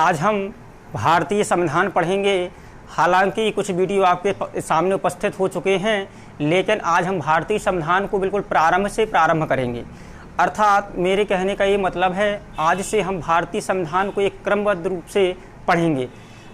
आज हम भारतीय संविधान पढ़ेंगे। हालांकि कुछ वीडियो आपके सामने उपस्थित हो चुके हैं, लेकिन आज हम भारतीय संविधान को बिल्कुल प्रारंभ से प्रारंभ करेंगे। अर्थात मेरे कहने का ये मतलब है, आज से हम भारतीय संविधान को एक क्रमबद्ध रूप से पढ़ेंगे।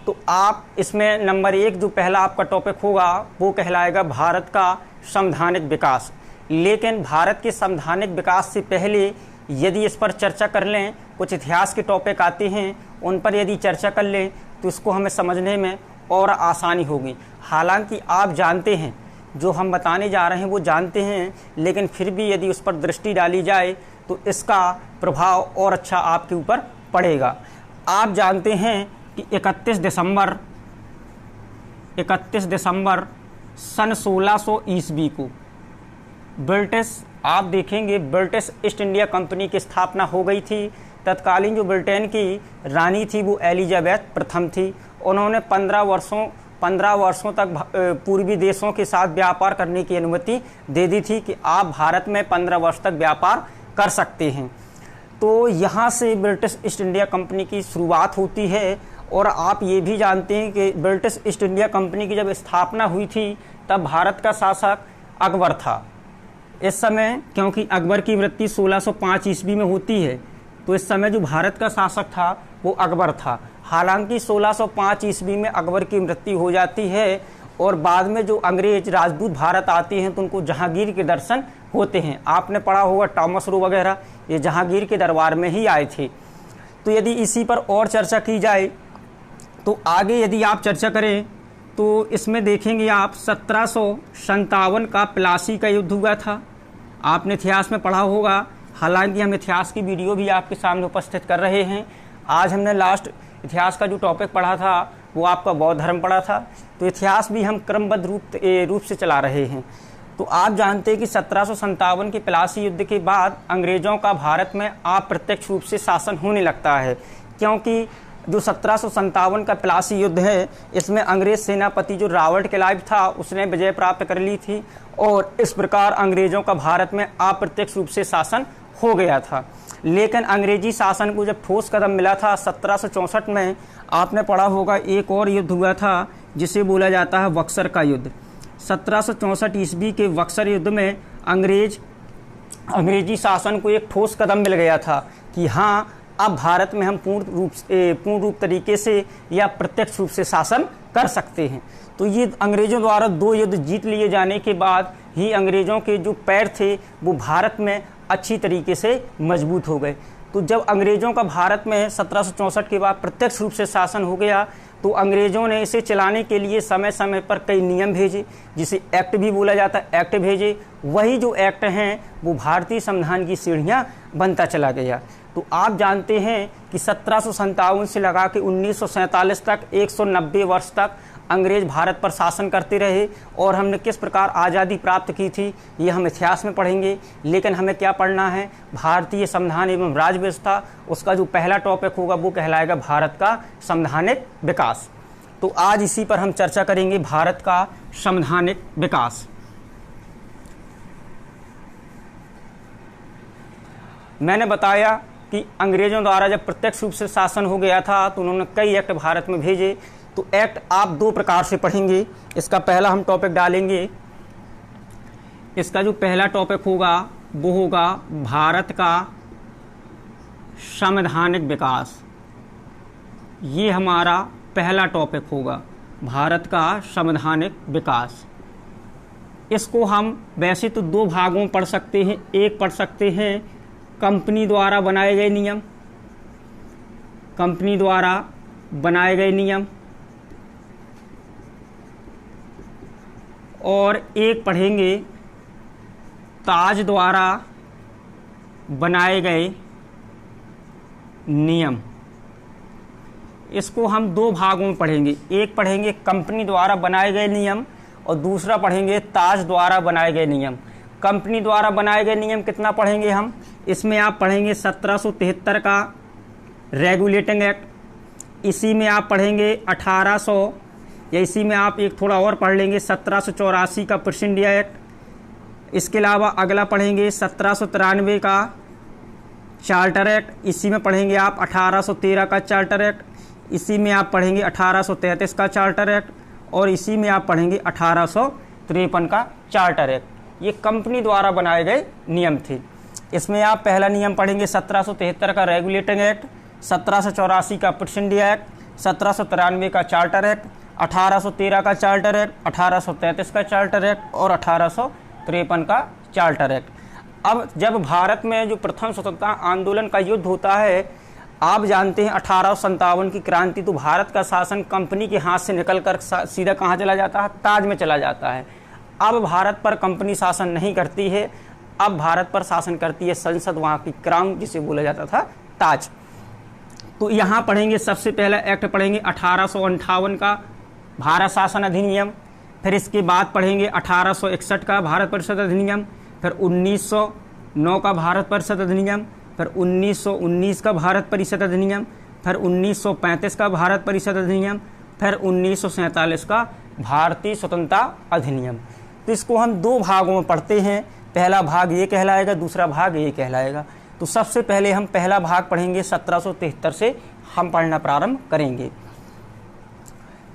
तो आप इसमें नंबर 1 जो पहला आपका टॉपिक होगा वो कहलाएगा भारत का संवैधानिक विकास। लेकिन भारत के संवैधानिक विकास से पहले यदि इस पर चर्चा कर लें, कुछ इतिहास के टॉपिक आते हैं, उन पर यदि चर्चा कर लें तो इसको हमें समझने में और आसानी होगी। हालांकि आप जानते हैं, जो हम बताने जा रहे हैं वो जानते हैं, लेकिन फिर भी यदि उस पर दृष्टि डाली जाए तो इसका प्रभाव और अच्छा आपके ऊपर पड़ेगा। आप जानते हैं कि 31 दिसंबर सन 1600 ईस्वी को आप देखेंगे ब्रिटिश ईस्ट इंडिया कंपनी की स्थापना हो गई थी। तत्कालीन जो ब्रिटेन की रानी थी वो एलिजाबेथ प्रथम थी। उन्होंने 15 वर्षों तक पूर्वी देशों के साथ व्यापार करने की अनुमति दे दी थी कि आप भारत में 15 वर्ष तक व्यापार कर सकते हैं। तो यहाँ से ब्रिटिश ईस्ट इंडिया कंपनी की शुरुआत होती है। और आप ये भी जानते हैं कि ब्रिटिश ईस्ट इंडिया कंपनी की जब स्थापना हुई थी तब भारत का शासक अकबर था। इस समय क्योंकि अकबर की मृत्यु 1605 ईस्वी में होती है, तो इस समय जो भारत का शासक था वो अकबर था। हालांकि 1605 ईस्वी में अकबर की मृत्यु हो जाती है और बाद में जो अंग्रेज राजदूत भारत आते हैं तो उनको जहांगीर के दर्शन होते हैं। आपने पढ़ा होगा टॉमस रो वगैरह, ये जहांगीर के दरबार में ही आए थे। तो यदि इसी पर और चर्चा की जाए तो आगे यदि आप चर्चा करें तो इसमें देखेंगे आप 1757 का प्लासी का युद्ध हुआ था। आपने इतिहास में पढ़ा होगा। हालांकि हम इतिहास की वीडियो भी आपके सामने उपस्थित कर रहे हैं। आज हमने लास्ट इतिहास का जो टॉपिक पढ़ा था वो आपका बौद्ध धर्म पढ़ा था। तो इतिहास भी हम क्रमबद्ध रूप से चला रहे हैं। तो आप जानते हैं कि 1757 के प्लासी युद्ध के बाद अंग्रेज़ों का भारत में अप्रत्यक्ष रूप से शासन होने लगता है, क्योंकि जो 1757 का प्लासी युद्ध है इसमें अंग्रेज सेनापति जो रॉबर्ट क्लाइव था उसने विजय प्राप्त कर ली थी और इस प्रकार अंग्रेज़ों का भारत में अप्रत्यक्ष रूप से शासन हो गया था। लेकिन अंग्रेजी शासन को जब ठोस कदम मिला था 1764 में, आपने पढ़ा होगा एक और युद्ध हुआ था जिसे बोला जाता है बक्सर का युद्ध। 1764 ईस्वी के बक्सर युद्ध में अंग्रेजी शासन को एक ठोस कदम मिल गया था कि हाँ, अब भारत में हम पूर्ण रूप तरीके से या प्रत्यक्ष रूप से शासन कर सकते हैं। तो ये अंग्रेज़ों द्वारा 2 युद्ध जीत लिए जाने के बाद ही अंग्रेज़ों के जो पैर थे वो भारत में अच्छी तरीके से मजबूत हो गए। तो जब अंग्रेज़ों का भारत में 1764 के बाद प्रत्यक्ष रूप से शासन हो गया तो अंग्रेज़ों ने इसे चलाने के लिए समय समय पर कई नियम भेजे, जिसे एक्ट भी बोला जाता है, एक्ट भेजे। वही जो एक्ट हैं वो भारतीय संविधान की सीढ़ियाँ बनता चला गया। तो आप जानते हैं कि 1757 से लगा के 1947 तक 190 वर्ष तक अंग्रेज भारत पर शासन करते रहे और हमने किस प्रकार आज़ादी प्राप्त की थी ये हम इतिहास में पढ़ेंगे। लेकिन हमें क्या पढ़ना है, भारतीय संविधान एवं राज्य व्यवस्था। उसका जो पहला टॉपिक होगा वो कहलाएगा भारत का संवैधानिक विकास। तो आज इसी पर हम चर्चा करेंगे, भारत का संवैधानिक विकास। मैंने बताया कि अंग्रेज़ों द्वारा जब प्रत्यक्ष रूप से शासन हो गया था तो उन्होंने कई एक्ट भारत में भेजे। तो एक्ट आप 2 प्रकार से पढ़ेंगे। इसका पहला हम टॉपिक डालेंगे, इसका जो पहला टॉपिक होगा वो होगा भारत का संवैधानिक विकास। ये हमारा पहला टॉपिक होगा, भारत का संवैधानिक विकास। इसको हम वैसे तो 2 भागों में पढ़ सकते हैं। एक पढ़ सकते हैं कंपनी द्वारा बनाए गए नियम, कंपनी द्वारा बनाए गए नियम, और एक पढ़ेंगे ताज द्वारा बनाए गए नियम। इसको हम 2 भागों में पढ़ेंगे। एक पढ़ेंगे कंपनी द्वारा बनाए गए नियम और दूसरा पढ़ेंगे ताज द्वारा बनाए गए नियम। कंपनी द्वारा बनाए गए नियम कितना पढ़ेंगे हम, इसमें आप पढ़ेंगे 1773 का रेगुलेटिंग एक्ट। इसी में आप पढ़ेंगे 1800 या इसी में आप एक थोड़ा और पढ़ लेंगे 1784 का प्रिंस इंडिया एक्ट। इसके अलावा अगला पढ़ेंगे 1793 का चार्टर एक्ट। इसी में पढ़ेंगे आप 1813 का चार्टर एक्ट। इसी में आप पढ़ेंगे 1833 का चार्टर एक्ट, और इसी में आप पढ़ेंगे 1853 का चार्टर एक्ट। ये कंपनी द्वारा बनाए गए नियम थे। इसमें आप पहला नियम पढ़ेंगे 1773 का रेगुलेटिंग एक्ट, 1784 का पिट्स इंडिया एक्ट, 1793 का चार्टर एक्ट, 1813 का चार्टर एक्ट, 1833 का चार्टर एक्ट और 1853 का चार्टर एक्ट। अब जब भारत में जो प्रथम स्वतंत्रता आंदोलन का युद्ध होता है, आप जानते हैं 1857 की क्रांति, तो भारत का शासन कंपनी के हाथ से निकलकर सीधा कहाँ चला जाता है? ताज में चला जाता है। अब भारत पर कंपनी शासन नहीं करती है, अब भारत पर शासन करती है संसद, वहाँ की क्राउन जिसे बोला जाता था ताज। तो यहाँ पढ़ेंगे सबसे पहला एक्ट पढ़ेंगे 1858 का भारत शासन अधिनियम, फिर इसके बाद पढ़ेंगे 1861 का भारत परिषद अधिनियम, फिर 1909 का भारत परिषद अधिनियम, फिर 1919 का भारत परिषद अधिनियम, फिर 1935 का भारत परिषद अधिनियम, फिर 1947 का भारतीय स्वतंत्रता अधिनियम। तो इसको हम दो भागों में पढ़ते हैं, पहला भाग ये कहलाएगा, दूसरा भाग ये कहलाएगा। तो सबसे पहले हम पहला भाग पढ़ेंगे, 1773 से हम पढ़ना प्रारंभ करेंगे।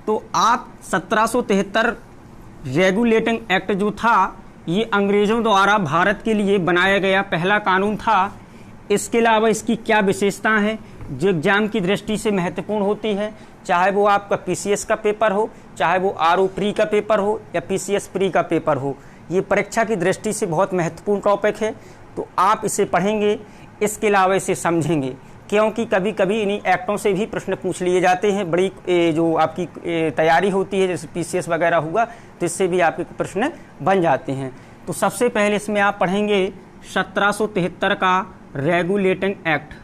तो आप 1773 रेगुलेटिंग एक्ट जो था, ये अंग्रेज़ों द्वारा भारत के लिए बनाया गया पहला कानून था। इसके अलावा इसकी क्या विशेषता है जो एग्जाम की दृष्टि से महत्वपूर्ण होती है, चाहे वो आपका पीसीएस का पेपर हो, चाहे वो आरओ प्री का पेपर हो या पीसीएस प्री का पेपर हो, ये परीक्षा की दृष्टि से बहुत महत्वपूर्ण टॉपिक है। तो आप इसे पढ़ेंगे, इसके अलावा इसे समझेंगे, क्योंकि कभी कभी इन्हीं एक्टों से भी प्रश्न पूछ लिए जाते हैं। बड़ी जो आपकी तैयारी होती है, जैसे पीसीएस वगैरह हुआ, तो इससे भी आपके प्रश्न बन जाते हैं। तो सबसे पहले इसमें आप पढ़ेंगे 1773 का रेगुलेटिंग एक्ट।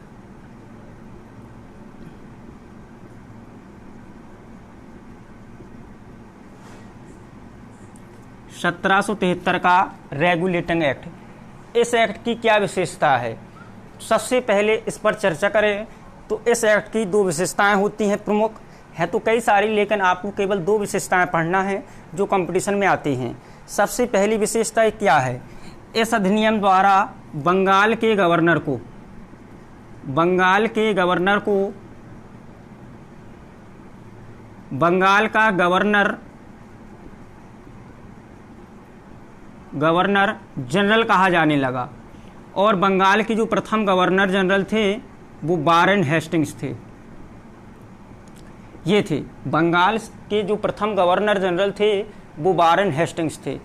का रेगुलेटिंग एक्ट। इस एक्ट की क्या विशेषता है, सबसे पहले इस पर चर्चा करें। तो इस एक्ट की दो विशेषताएं होती हैं, प्रमुख है तो कई सारी, लेकिन आपको केवल दो विशेषताएं पढ़ना है जो कंपटीशन में आती हैं। सबसे पहली विशेषता क्या है, इस अधिनियम द्वारा बंगाल के गवर्नर को बंगाल का गवर्नर जनरल कहा जाने लगा, और बंगाल के जो प्रथम गवर्नर जनरल थे वो वारेन हेस्टिंग्स थे। ये थे बंगाल के जो प्रथम गवर्नर जनरल थे, वो वारेन हेस्टिंग्स थे।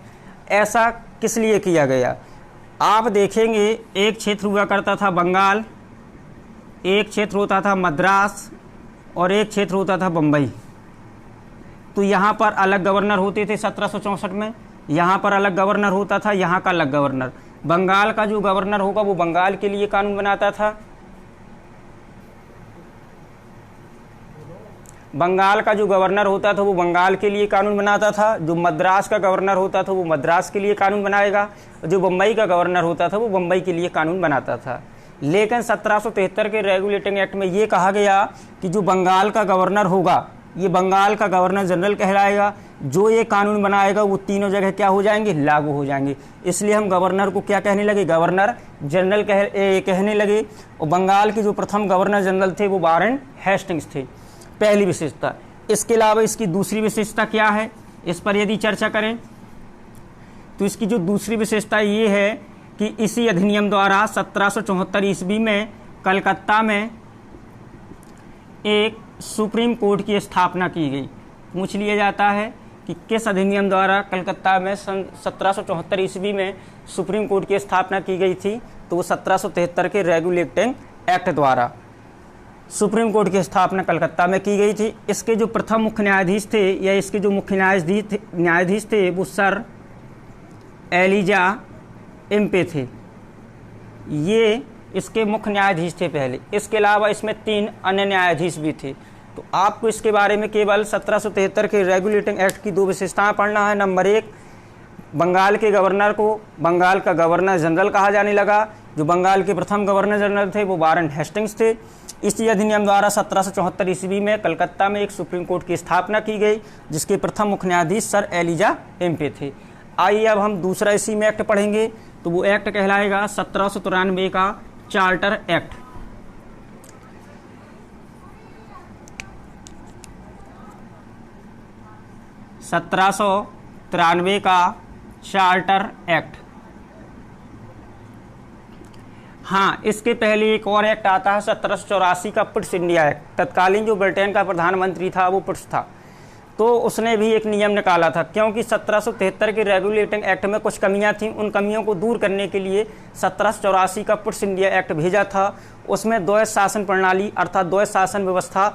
ऐसा किस लिए किया गया, आप देखेंगे एक क्षेत्र हुआ करता था बंगाल, एक क्षेत्र होता था मद्रास और एक क्षेत्र होता था बम्बई। तो यहाँ पर अलग गवर्नर होते थे 1764 में, यहाँ पर अलग गवर्नर होता था, यहाँ का अलग गवर्नर। बंगाल का जो गवर्नर होगा वो बंगाल के लिए कानून बनाता था, बंगाल का जो गवर्नर होता था वो बंगाल के लिए कानून बनाता था, जो मद्रास का गवर्नर होता था वो मद्रास के लिए कानून बनाएगा, जो बम्बई का गवर्नर होता था वो बम्बई के लिए कानून बनाता था। लेकिन 1773 के रेगुलेटिंग एक्ट में ये कहा गया कि जो बंगाल का गवर्नर होगा ये बंगाल का गवर्नर जनरल कहलाएगा, जो ये कानून बनाएगा वो तीनों जगह क्या हो जाएंगे, लागू हो जाएंगे। इसलिए हम गवर्नर को क्या कहने लगे, गवर्नर जनरल कहने लगे। और बंगाल के जो प्रथम गवर्नर जनरल थे वो वारेन हेस्टिंग्स थे, पहली विशेषता। इसके अलावा इसकी दूसरी विशेषता क्या है, इस पर यदि चर्चा करें तो इसकी जो दूसरी विशेषता ये है कि इसी अधिनियम द्वारा 1774 ईस्वी में कलकत्ता में एक सुप्रीम कोर्ट की स्थापना की गई। पूछ लिया जाता है कि किस अधिनियम द्वारा कलकत्ता में सन 1774 ईस्वी में सुप्रीम कोर्ट की स्थापना की गई थी, तो वो 1773 के रेगुलेटिंग एक्ट द्वारा सुप्रीम कोर्ट की स्थापना कलकत्ता में की गई थी। इसके जो प्रथम मुख्य न्यायाधीश थे या इसके जो मुख्य न्यायाधीश थे वो सर एलिजा एम्पे थे, ये इसके मुख्य न्यायाधीश थे पहले। इसके अलावा इसमें 3 अन्य न्यायाधीश भी थे। तो आपको इसके बारे में केवल 1773 के रेगुलेटिंग एक्ट की 2 विशेषताएं पढ़ना है। नंबर 1, बंगाल के गवर्नर को बंगाल का गवर्नर जनरल कहा जाने लगा, जो बंगाल के प्रथम गवर्नर जनरल थे वो वारेन हेस्टिंग्स थे। इसी अधिनियम द्वारा 1774 ईस्वी में कलकत्ता में एक सुप्रीम कोर्ट की स्थापना की गई, जिसके प्रथम मुख्य न्यायाधीश सर एलिजा एम्पे थे। आइए अब हम दूसरा इसी में एक्ट पढ़ेंगे, तो वो एक्ट कहलाएगा 1793 का चार्टर एक्ट। 1793 का चार्टर एक्ट। हाँ, इसके पहले एक और एक्ट आता है 1784 का पिट्स इंडिया एक्ट। तत्कालीन जो ब्रिटेन का प्रधानमंत्री था वो पिट्स था, तो उसने भी एक नियम निकाला था, क्योंकि 1773 के रेगुलेटिंग एक्ट में कुछ कमियां थीं। उन कमियों को दूर करने के लिए 1784 का पिट्स इंडिया एक्ट भेजा था। उसमें द्वैध शासन प्रणाली अर्थात द्वैध शासन व्यवस्था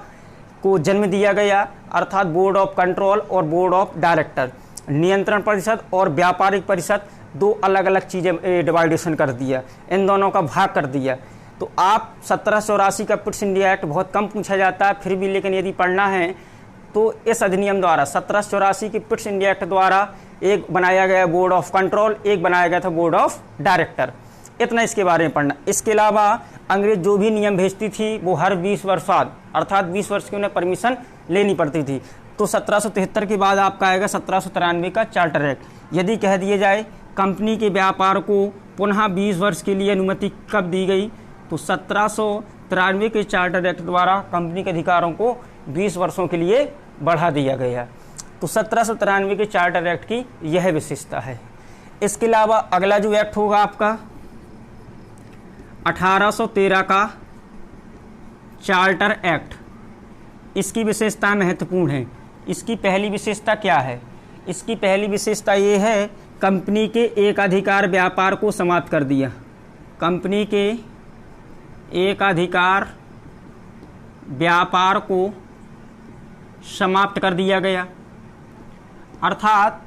को जन्म दिया गया, अर्थात बोर्ड ऑफ कंट्रोल और बोर्ड ऑफ डायरेक्टर, नियंत्रण परिषद और व्यापारिक परिषद, दो अलग अलग चीज़ें डिवाइडेशन कर दिया, इन दोनों का भाग कर दिया। तो आप 1784 का पिट्स इंडिया एक्ट बहुत कम पूछा जाता है फिर भी, लेकिन यदि पढ़ना है तो इस अधिनियम द्वारा 1784 के पिट्स इंडिया एक्ट द्वारा एक बनाया गया बोर्ड ऑफ कंट्रोल, एक बनाया गया था बोर्ड ऑफ डायरेक्टर। इतना इसके बारे में पढ़ना। इसके अलावा अंग्रेज जो भी नियम भेजती थी वो हर 20 वर्ष बाद अर्थात 20 वर्ष की उन्हें परमिशन लेनी पड़ती थी। तो 1773 के बाद आपका आएगा 1793 का चार्टर एक्ट। यदि कह दिया जाए कंपनी के व्यापार को पुनः 20 वर्ष के लिए अनुमति कब दी गई, तो 1793 के चार्टर एक्ट द्वारा कंपनी के अधिकारों को 20 वर्षों के लिए बढ़ा दिया गया। तो 1793 के चार्टर एक्ट की यह विशेषता है। इसके अलावा अगला जो एक्ट होगा आपका 1813 का चार्टर एक्ट। इसकी विशेषता महत्वपूर्ण है। इसकी पहली विशेषता क्या है? इसकी पहली विशेषता ये है, कंपनी के एक अधिकार व्यापार को समाप्त कर दिया। कंपनी के एक अधिकार व्यापार को समाप्त कर दिया गया, अर्थात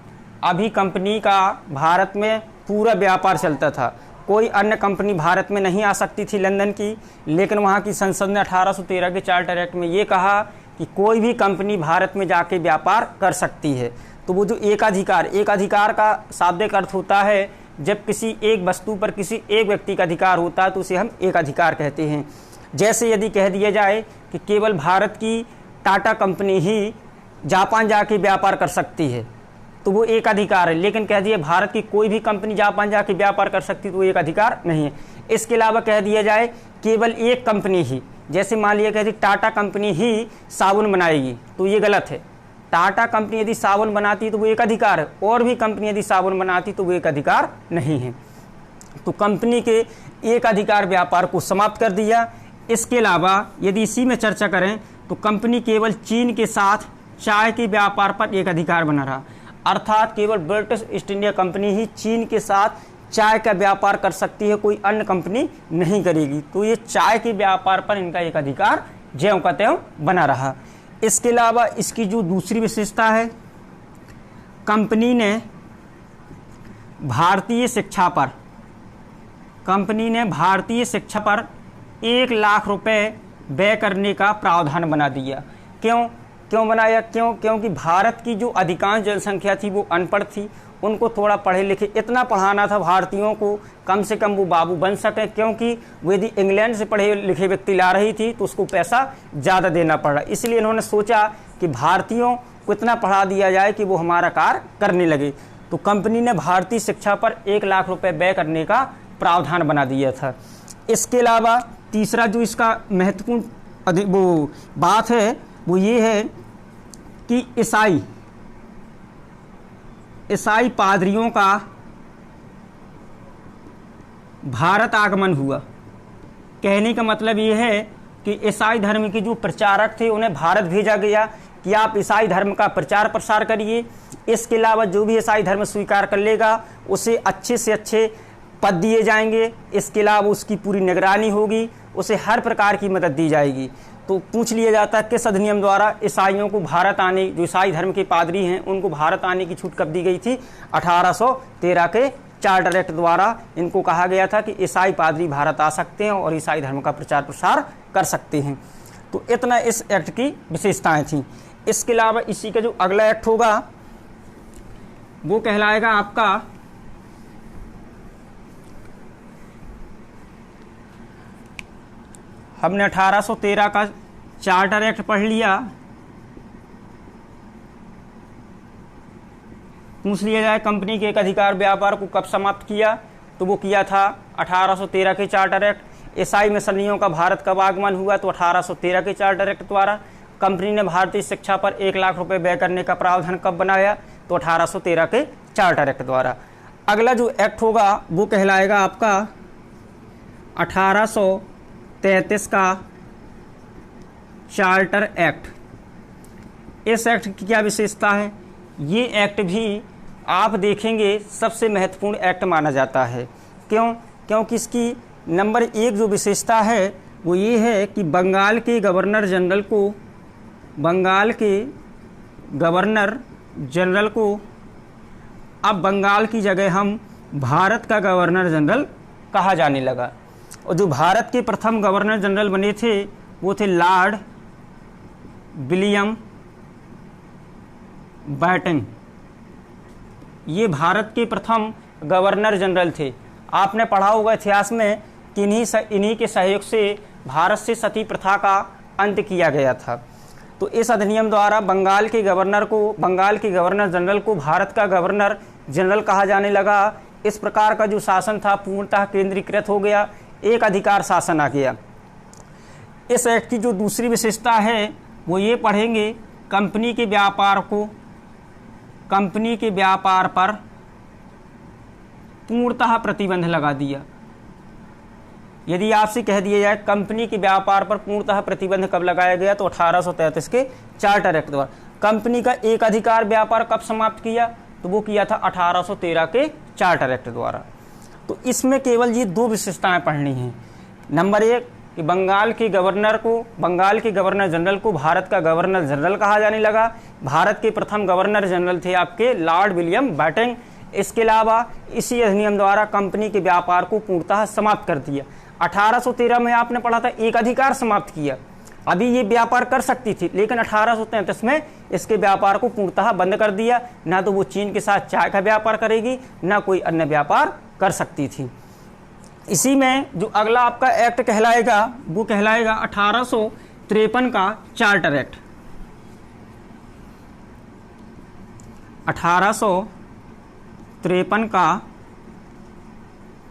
अभी कंपनी का भारत में पूरा व्यापार चलता था। कोई अन्य कंपनी भारत में नहीं आ सकती थी लंदन की, लेकिन वहाँ की संसद ने 1813 के चार्टर एक्ट में ये कहा कि कोई भी कंपनी भारत में जाके व्यापार कर सकती है। तो वो जो एक अधिकार का शाब्दिक अर्थ होता है, जब किसी एक वस्तु पर किसी एक व्यक्ति का अधिकार होता है तो उसे हम एक अधिकार कहते हैं। जैसे यदि कह दिया जाए कि केवल भारत की टाटा कंपनी ही जापान जाके व्यापार कर सकती है तो वो एक अधिकार है, लेकिन कह दिया भारत की कोई भी कंपनी जापान जाके व्यापार कर सकती तो वो एक अधिकार नहीं है। इसके अलावा कह दिया जाए केवल एक कंपनी ही, जैसे मान लिया कहती टाटा कंपनी ही साबुन बनाएगी तो ये गलत है। टाटा कंपनी यदि साबुन बनाती तो वो एक अधिकार है, और भी कंपनी यदि साबुन बनाती तो वो एक अधिकार नहीं है। तो कंपनी के एक अधिकार व्यापार को समाप्त कर दिया। इसके अलावा यदि इसी में चर्चा करें तो कंपनी केवल चीन के साथ चाय के व्यापार पर एक अधिकार बना रहा, अर्थात केवल ब्रिटिश ईस्ट इंडिया कंपनी ही चीन के साथ चाय का व्यापार कर सकती है, कोई अन्य कंपनी नहीं करेगी। तो ये चाय के व्यापार पर इनका एक अधिकार ज्यों का त्यों बना रहा। इसके अलावा इसकी जो दूसरी विशेषता है, कंपनी ने भारतीय शिक्षा पर 1 लाख रुपए व्यय करने का प्रावधान बना दिया। क्यों बनाया? क्योंकि भारत की जो अधिकांश जनसंख्या थी वो अनपढ़ थी, उनको थोड़ा पढ़े लिखे इतना पढ़ाना था भारतीयों को, कम से कम वो बाबू बन सकें, क्योंकि वो यदि इंग्लैंड से पढ़े लिखे व्यक्ति ला रही थी तो उसको पैसा ज़्यादा देना पड़ा। इसलिए इन्होंने सोचा कि भारतीयों को इतना पढ़ा दिया जाए कि वो हमारा कार्य करने लगे। तो कंपनी ने भारतीय शिक्षा पर 1 लाख रुपए व्यय करने का प्रावधान बना दिया था। इसके अलावा तीसरा जो इसका महत्वपूर्ण वो बात है वो ये है कि ईसाई पादरियों का भारत आगमन हुआ। कहने का मतलब ये है कि ईसाई धर्म के जो प्रचारक थे उन्हें भारत भेजा गया कि आप ईसाई धर्म का प्रचार प्रसार करिए। इसके अलावा जो भी ईसाई धर्म स्वीकार कर लेगा उसे अच्छे से अच्छे पद दिए जाएंगे। इसके अलावा उसकी पूरी निगरानी होगी, उसे हर प्रकार की मदद दी जाएगी। तो पूछ लिया जाता है किस अधिनियम द्वारा ईसाइयों को भारत आने, जो ईसाई धर्म के पादरी हैं उनको भारत आने की छूट कब दी गई थी? 1813 के चार्टर एक्ट द्वारा इनको कहा गया था कि ईसाई पादरी भारत आ सकते हैं और ईसाई धर्म का प्रचार प्रसार कर सकते हैं। तो इतना इस एक्ट की विशेषताएं थी। इसके अलावा इसी का जो अगला एक्ट होगा वो कहलाएगा आपका हमने 1813 का चार्टर एक्ट पढ़ लिया। पूछ लिया जाए कंपनी के एक अधिकार व्यापार को कब समाप्त किया, तो वो किया था 1813 के चार्टर एक्ट। ईसाई मिशनरियों का भारत कब आगमन हुआ, तो 1813 के चार्टर एक्ट द्वारा। कंपनी ने भारतीय शिक्षा पर 1 लाख रुपए व्यय करने का प्रावधान कब बनाया? तो 1813 के चार्टर एक्ट द्वारा। अगला जो एक्ट होगा वो कहलाएगा आपका 1833 का चार्टर एक्ट। इस एक्ट की क्या विशेषता है? ये एक्ट भी आप देखेंगे सबसे महत्वपूर्ण एक्ट माना जाता है। क्यों? क्योंकि इसकी नंबर 1 जो विशेषता है वो ये है कि बंगाल के गवर्नर जनरल को अब बंगाल की जगह हम भारत का गवर्नर जनरल कहा जाने लगा। और जो भारत के प्रथम गवर्नर जनरल बने थे वो थे लॉर्ड विलियम बेंटिंक। ये भारत के प्रथम गवर्नर जनरल थे। आपने पढ़ा होगा इतिहास में कि इन्हीं के सहयोग से भारत से सती प्रथा का अंत किया गया था। तो इस अधिनियम द्वारा बंगाल के गवर्नर जनरल को भारत का गवर्नर जनरल कहा जाने लगा। इस प्रकार का जो शासन था पूर्णतः केंद्रीकृत हो गया, एक अधिकार शासन आ गया। इस एक्ट की जो दूसरी विशेषता है वो ये पढ़ेंगे, कंपनी के व्यापार पर पूर्णतः प्रतिबंध लगा दिया। यदि आपसे कह दिया जाए कंपनी के व्यापार पर पूर्णतः प्रतिबंध कब लगाया गया, तो 1833 के चार्टर एक्ट द्वारा। कंपनी का एक अधिकार व्यापार कब समाप्त किया, तो वो किया था 1813 के चार्टर एक्ट द्वारा। तो इसमें केवल ये 2 विशेषताएं पढ़नी हैं। नंबर 1 कि बंगाल के गवर्नर जनरल को भारत का गवर्नर जनरल कहा जाने लगा। भारत के प्रथम गवर्नर जनरल थे आपके लॉर्ड विलियम बेंटिंक। इसके अलावा इसी अधिनियम द्वारा कंपनी के व्यापार को पूर्णतः समाप्त कर दिया। 1813 में आपने पढ़ा था एक अधिकार समाप्त किया, अभी ये व्यापार कर सकती थी, लेकिन 1833 में इसके व्यापार को पूर्णतः बंद कर दिया। ना तो वो चीन के साथ चाय का व्यापार करेगी, ना कोई अन्य व्यापार कर सकती थी। इसी में जो अगला आपका एक्ट कहलाएगा वो कहलाएगा 1853 का चार्टर एक्ट। 1853 का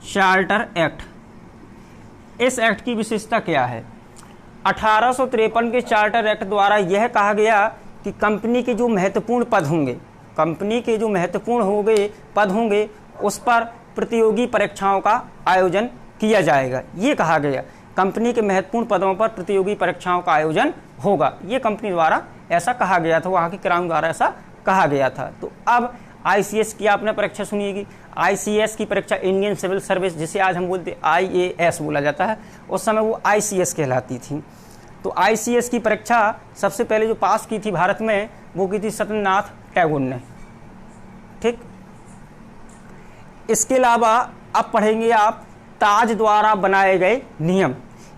चार्टर एक्ट। इस एक्ट की विशेषता क्या है? 1853 के चार्टर एक्ट द्वारा यह कहा गया कि कंपनी के जो महत्वपूर्ण पद होंगे उस पर प्रतियोगी परीक्षाओं का आयोजन किया जाएगा। ये कहा गया कंपनी के महत्वपूर्ण पदों पर प्रतियोगी परीक्षाओं का आयोजन होगा। ये कंपनी द्वारा ऐसा कहा गया था, वहाँ की क्राउन द्वारा ऐसा कहा गया था। तो अब ICS की आपने परीक्षा सुनिएगी। ICS की परीक्षा इंडियन सिविल सर्विस, जिसे आज हम बोलते IAS बोला जाता है, उस समय वो ICS कहलाती थी। तो ICS की परीक्षा सबसे पहले जो पास की थी भारत में वो की थी सत्यनाथ टैगोर ने। ठीक, इसके अलावा अब पढ़ेंगे आप ताज द्वारा बनाए गए नियम।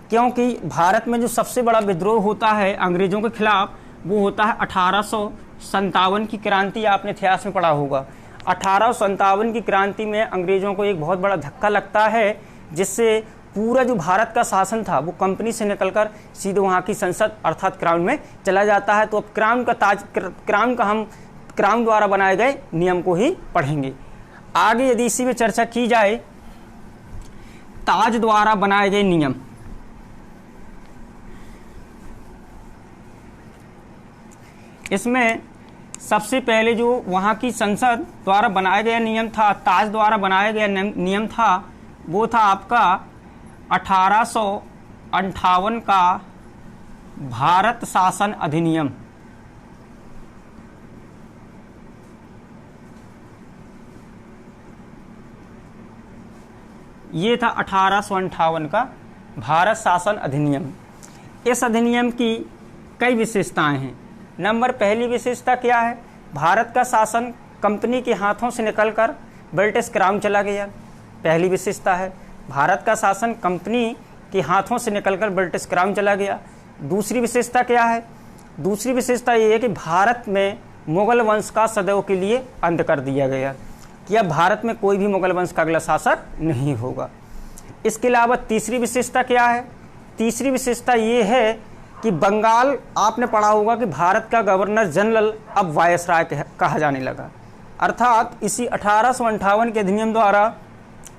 क्योंकि भारत में जो सबसे बड़ा विद्रोह होता है अंग्रेजों के खिलाफ वो होता है 1857 की क्रांति। आपने इतिहास में पढ़ा होगा 1857 की क्रांति में अंग्रेजों को एक बहुत बड़ा धक्का लगता है, जिससे पूरा जो भारत का शासन था वो कंपनी से निकलकर सीधे वहाँ की संसद अर्थात क्राउन में चला जाता है। तो अब क्राउन द्वारा बनाए गए नियम को ही पढ़ेंगे। आगे यदि इसी में चर्चा की जाए, ताज द्वारा बनाए गए नियम। इसमें सबसे पहले जो वहाँ की संसद द्वारा बनाया गया नियम था, ताज द्वारा बनाया गया नियम था, वो था आपका 1858 का भारत शासन अधिनियम। ये था 1858 का भारत शासन अधिनियम। इस अधिनियम की कई विशेषताएं हैं। नंबर पहली विशेषता क्या है? भारत का शासन कंपनी के हाथों से निकलकर ब्रिटिश क्राउन चला गया। पहली विशेषता है भारत का शासन कंपनी के हाथों से निकलकर ब्रिटिश क्राउन चला गया। दूसरी विशेषता क्या है? दूसरी विशेषता ये है कि भारत में मुगल वंश का सदैव के लिए अंत कर दिया गया कि अब भारत में कोई भी मुगल वंश का अगला शासक नहीं होगा। इसके अलावा तीसरी विशेषता क्या है? तीसरी विशेषता ये है कि बंगाल, आपने पढ़ा होगा कि भारत का गवर्नर जनरल अब वायसराय कहा जाने लगा। अर्थात इसी 1858 के अधिनियम द्वारा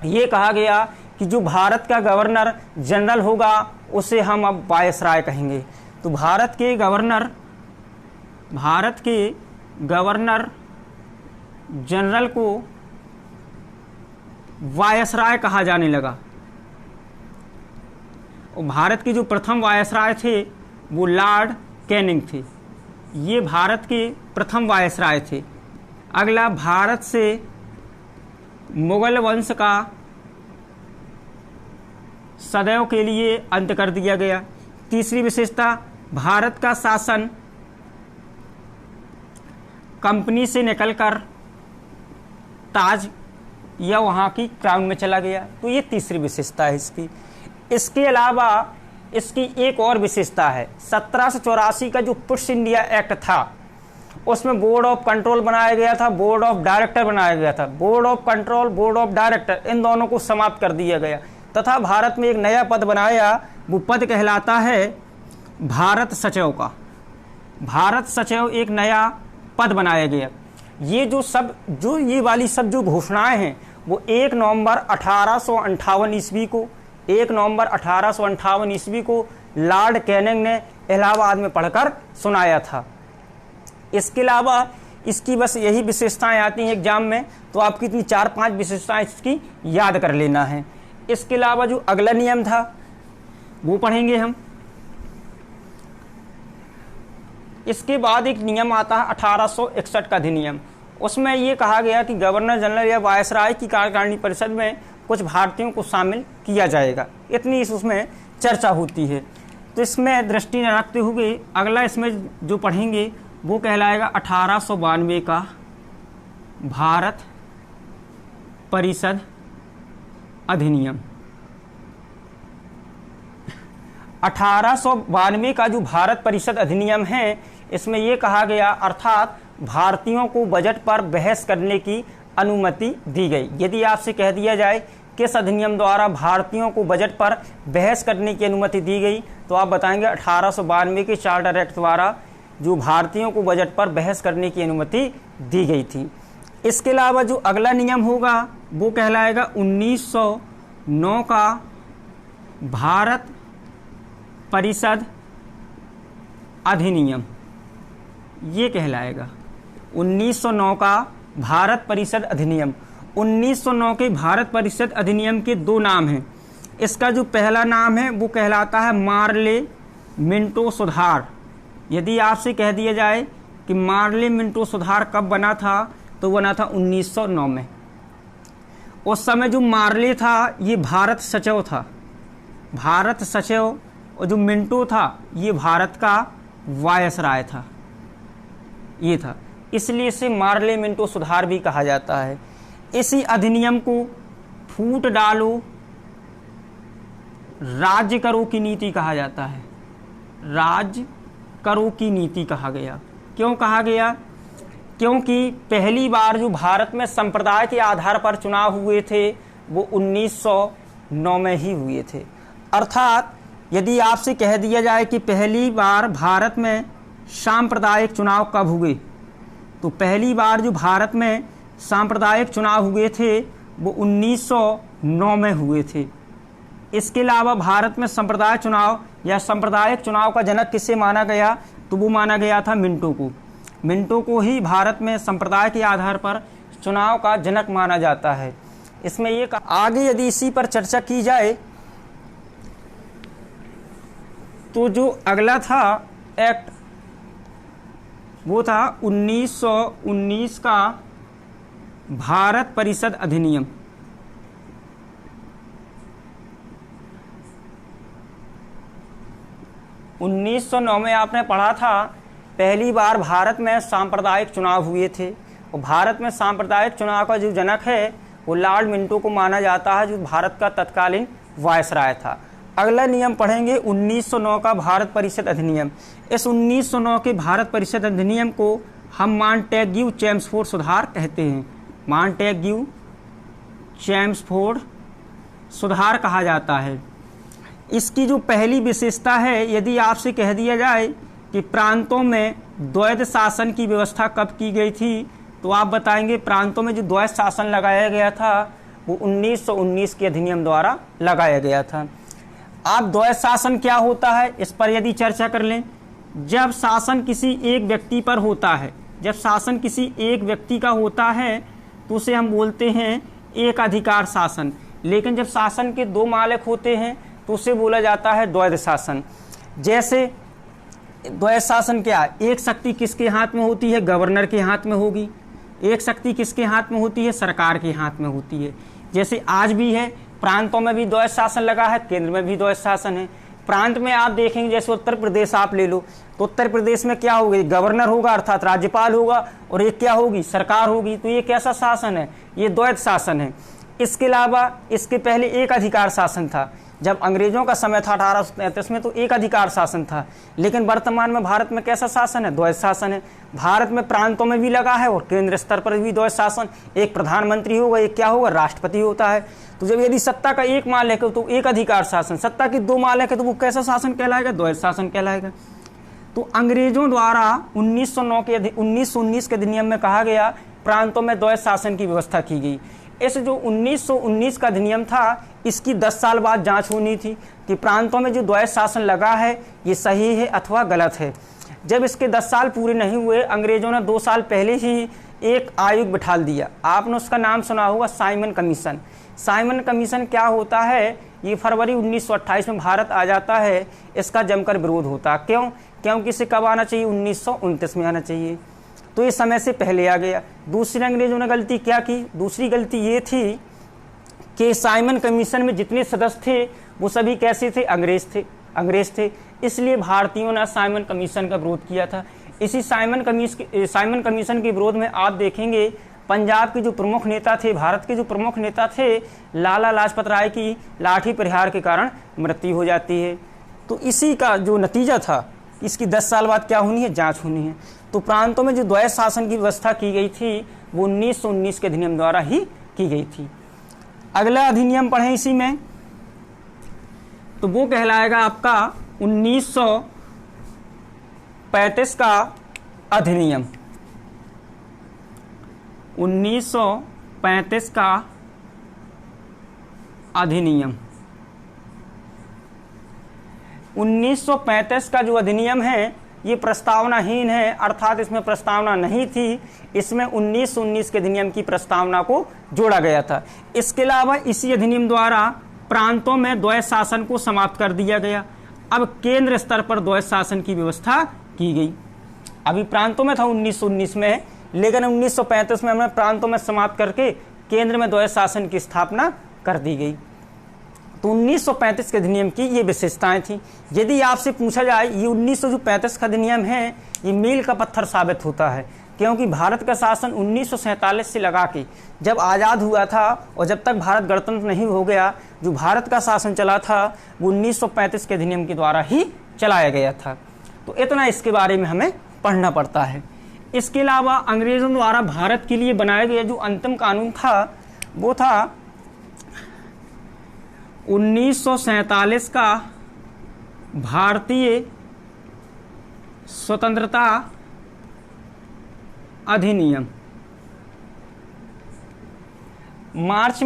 ये कहा गया कि जो भारत का गवर्नर जनरल होगा उसे हम अब वायसराय कहेंगे। तो भारत के गवर्नर भारत के गवर्नर जनरल को वायसराय कहा जाने लगा। और भारत के जो प्रथम वायसराय थे वो लॉर्ड कैनिंग थे। ये भारत के प्रथम वायसराय थे। अगला, भारत से मुगल वंश का सदैव के लिए अंत कर दिया गया। तीसरी विशेषता, भारत का शासन कंपनी से निकलकर ताज या वहाँ की क्राउन में चला गया। तो ये तीसरी विशेषता है इसकी। इसके अलावा इसकी एक और विशेषता है, 1784 का जो पुश इंडिया एक्ट था उसमें बोर्ड ऑफ कंट्रोल बनाया गया था, बोर्ड ऑफ डायरेक्टर बनाया गया था। Board of control, board of director, इन दोनों को समाप्त कर दिया गया तथा भारत में एक नया पद बनाया। वो पद कहलाता है भारत सचिव का। भारत सचिव एक नया पद बनाया गया। ये वाली सब जो घोषणाएं हैं वो 1 नवंबर 1858 ईस्वी को 1 नवंबर 1858 ईस्वी को लॉर्ड कैनिंग ने इलाहाबाद में पढ़कर सुनाया था। इसके अलावा इसकी बस यही विशेषताएं आती हैं एग्जाम में, तो आपकी इतनी 4-5 विशेषताएं इसकी याद कर लेना है। इसके अलावा जो अगला नियम था वो पढ़ेंगे हम। इसके बाद एक नियम आता है 1861 का अधिनियम। उसमें ये कहा गया कि गवर्नर जनरल या वायसराय की कार्यकारिणी परिषद में कुछ भारतीयों को शामिल किया जाएगा। इतनी उसमें चर्चा होती है। तो इसमें दृष्टि न रखते हुए अगला इसमें जो पढ़ेंगे वो कहलाएगा 1892 का भारत परिषद अधिनियम। 1892 का जो भारत परिषद अधिनियम है, इसमें यह कहा गया, अर्थात भारतीयों को बजट पर बहस करने की अनुमति दी गई। यदि आपसे कह दिया जाए किस अधिनियम द्वारा भारतीयों को बजट पर बहस करने की अनुमति दी गई, तो आप बताएंगे 1892 के चार्टर एक्ट द्वारा जो भारतीयों को बजट पर बहस करने की अनुमति दी गई थी। इसके अलावा जो अगला नियम होगा वो कहलाएगा 1909 का भारत परिषद अधिनियम। ये कहलाएगा 1909 का भारत परिषद अधिनियम। 1909 के भारत परिषद अधिनियम के 2 नाम हैं। इसका जो पहला नाम है वो कहलाता है मार्ले मिंटो सुधार। यदि आपसे कह दिया जाए कि मार्ले मिंटो सुधार कब बना था, तो बना था 1909 में। उस समय जो मार्ले था ये भारत सचिव था, भारत सचिव, और जो मिंटो था ये भारत का वायसराय था, ये था। इसलिए इसे मार्ले मिंटो सुधार भी कहा जाता है। इसी अधिनियम को फूट डालो राज्य करो की नीति कहा जाता है। राज्य करो की नीति कहा गया। क्यों कहा गया? क्योंकि पहली बार जो भारत में संप्रदाय के आधार पर चुनाव हुए थे वो 1909 में ही हुए थे। अर्थात यदि आपसे कह दिया जाए कि पहली बार भारत में सांप्रदायिक चुनाव कब हुए, तो पहली बार जो भारत में सांप्रदायिक चुनाव हुए थे वो 1909 में हुए थे। इसके अलावा भारत में संप्रदाय चुनाव या सांप्रदायिक चुनाव का जनक किसे माना गया, तो वो माना गया था मिंटो को। मिंटो को ही भारत में संप्रदाय के आधार पर चुनाव का जनक माना जाता है। इसमें ये आगे यदि इसी पर चर्चा की जाए तो जो अगला था एक्ट वो था 1919 का भारत परिषद अधिनियम। उन्नीस सौ 1909 में आपने पढ़ा था पहली बार भारत में सांप्रदायिक चुनाव हुए थे, और भारत में सांप्रदायिक चुनाव का जो जनक है वो लॉर्ड मिंटो को माना जाता है, जो भारत का तत्कालीन वायसराय था। अगला नियम पढ़ेंगे 1909 का भारत परिषद अधिनियम। इस 1909 के भारत परिषद अधिनियम को हम मॉन्टेग्यू चेम्सफोर्ड सुधार कहते हैं। मॉन्टेग्यू चेम्सफोर्ड सुधार कहा जाता है। इसकी जो पहली विशेषता है, यदि आपसे कह दिया जाए कि प्रांतों में द्वैध शासन की व्यवस्था कब की गई थी, तो आप बताएंगे प्रांतों में जो द्वैध शासन लगाया गया था वो 1919 के अधिनियम द्वारा लगाया गया था। आप द्वैध शासन क्या होता है इस पर यदि चर्चा कर लें। जब शासन किसी एक व्यक्ति पर होता है, जब शासन किसी एक व्यक्ति का होता है तो उसे हम बोलते हैं एक अधिकार शासन। लेकिन जब शासन के दो मालिक होते हैं तो उसे बोला जाता है द्वैध शासन। जैसे द्वैध शासन क्या है, एक शक्ति किसके हाथ में होती है, गवर्नर के हाथ में होगी, एक शक्ति किसके हाथ में होती है, सरकार के हाथ में होती है। जैसे आज भी है, प्रांतों में भी द्वैध शासन लगा है, केंद्र में भी द्वैध शासन है। प्रांत में आप देखेंगे, जैसे उत्तर प्रदेश आप ले लो, तो उत्तर प्रदेश में क्या होगा, गवर्नर होगा अर्थात राज्यपाल होगा, और एक क्या होगी, सरकार होगी। तो ये कैसा शासन है, ये द्वैध शासन है। इसके अलावा इसके पहले एक अधिकार शासन था। जब अंग्रेजों का समय था 1833 में तो एक अधिकार शासन था, लेकिन वर्तमान में भारत में कैसा शासन है, द्वैध शासन है। भारत में प्रांतों में भी लगा है और केंद्र स्तर पर भी द्वैध शासन। एक प्रधानमंत्री होगा, एक क्या होगा, राष्ट्रपति होता है। तो जब यदि सत्ता का एक मालिक है तो एक अधिकार शासन, सत्ता की दो मालिक है तो वो कैसा शासन कहलाएगा, द्वैध शासन कहलाएगा। तो अंग्रेजों द्वारा 1919 के अधिनियम में कहा गया प्रांतों में द्वैध शासन की व्यवस्था की गई। इस जो 1919 का अधिनियम था, इसकी 10 साल बाद जांच होनी थी कि प्रांतों में जो द्वैध शासन लगा है ये सही है अथवा गलत है। जब इसके 10 साल पूरे नहीं हुए, अंग्रेजों ने 2 साल पहले ही एक आयोग बिठाल दिया। आपने उसका नाम सुना होगा, साइमन कमीशन। साइमन कमीशन क्या होता है, ये फरवरी 1928 में भारत आ जाता है। इसका जमकर विरोध होता, क्यों, क्योंकि इसे कब आना चाहिए, 1929 में आना चाहिए। तो ये समय से पहले आ गया। दूसरी अंग्रेजों ने गलती क्या की, दूसरी गलती ये थी कि साइमन कमीशन में जितने सदस्य थे वो सभी कैसे थे, अंग्रेज थे। इसलिए भारतीयों ने साइमन कमीशन का विरोध किया था। इसी साइमन कमीशन के विरोध में आप देखेंगे पंजाब के जो प्रमुख नेता थे, भारत के जो प्रमुख नेता थे, लाला लाजपत राय की लाठी प्रहार के कारण मृत्यु हो जाती है। तो इसी का जो नतीजा था, इसकी 10 साल बाद क्या होनी है, जांच होनी है। तो प्रांतों में जो द्वैध शासन की व्यवस्था की गई थी वो 1919 के अधिनियम द्वारा ही की गई थी। अगला अधिनियम पढ़ें इसी में, तो वो कहलाएगा आपका 1935 का अधिनियम। 1935 का अधिनियम 1935 का जो अधिनियम है ये प्रस्तावनाहीन है, अर्थात इसमें प्रस्तावना नहीं थी। इसमें 1919 के अधिनियम की प्रस्तावना को जोड़ा गया था। इसके अलावा इसी अधिनियम द्वारा प्रांतों में द्वैध शासन को समाप्त कर दिया गया। अब केंद्र स्तर पर द्वैध शासन की व्यवस्था की गई। अभी प्रांतों में था 1919 में, लेकिन 1935 में हमने प्रांतों में समाप्त करके केंद्र में द्वैध शासन की स्थापना कर दी गई। तो 1935 के अधिनियम की ये विशेषताएं थी। यदि आपसे पूछा जाए ये 1935 का अधिनियम है, ये मील का पत्थर साबित होता है, क्योंकि भारत का शासन 1947 से लगा के जब आज़ाद हुआ था और जब तक भारत गणतंत्र नहीं हो गया, जो भारत का शासन चला था वो 1935 के अधिनियम के द्वारा ही चलाया गया था। तो इतना इसके बारे में हमें पढ़ना पड़ता है। इसके अलावा अंग्रेजों द्वारा भारत के लिए बनाया गया जो अंतिम कानून था वो था 1947 का भारतीय स्वतंत्रता अधिनियम। मार्च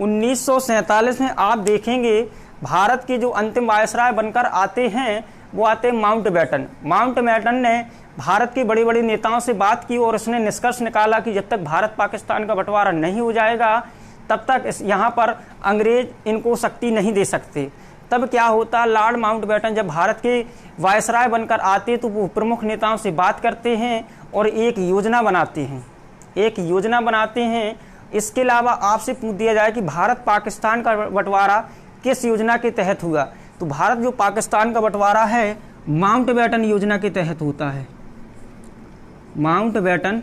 1947 में आप देखेंगे भारत के जो अंतिम वायसराय बनकर आते हैं वो आते हैं माउंटबेटन। माउंटबेटन ने भारत के बड़े बड़े नेताओं से बात की और उसने निष्कर्ष निकाला कि जब तक भारत पाकिस्तान का बंटवारा नहीं हो जाएगा तब तक यहाँ पर अंग्रेज इनको शक्ति नहीं दे सकते। तब क्या होता, लॉर्ड माउंटबेटन जब भारत के वायसराय बनकर आते तो वो प्रमुख नेताओं से बात करते हैं और एक योजना बनाते हैं। इसके अलावा आपसे पूछ दिया जाए कि भारत पाकिस्तान का बंटवारा किस योजना के तहत हुआ, तो भारत जो पाकिस्तान का बंटवारा है माउंटबेटन योजना के तहत होता है। माउंटबेटन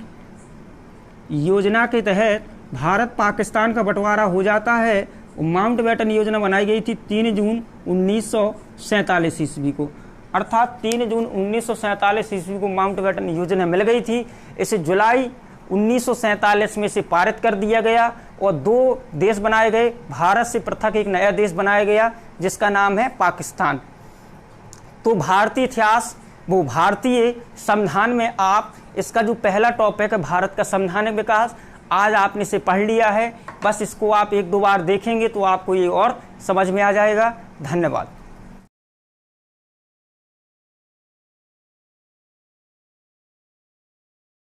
योजना के तहत भारत पाकिस्तान का बंटवारा हो जाता है। माउंटबेटन योजना बनाई गई थी 3 जून 1947 ईस्वी को, अर्थात 3 जून 1947 ईस्वी को माउंटबेटन योजना मिल गई थी। इसे जुलाई 1947 में से पारित कर दिया गया और 2 देश बनाए गए। भारत से पृथक एक नया देश बनाया गया जिसका नाम है पाकिस्तान। तो भारतीय इतिहास वो भारतीय संविधान में आप इसका जो पहला टॉपिक है भारत का संवैधानिक विकास, आज आपने इसे पढ़ लिया है। बस इसको आप 1-2 बार देखेंगे तो आपको ये और समझ में आ जाएगा। धन्यवाद।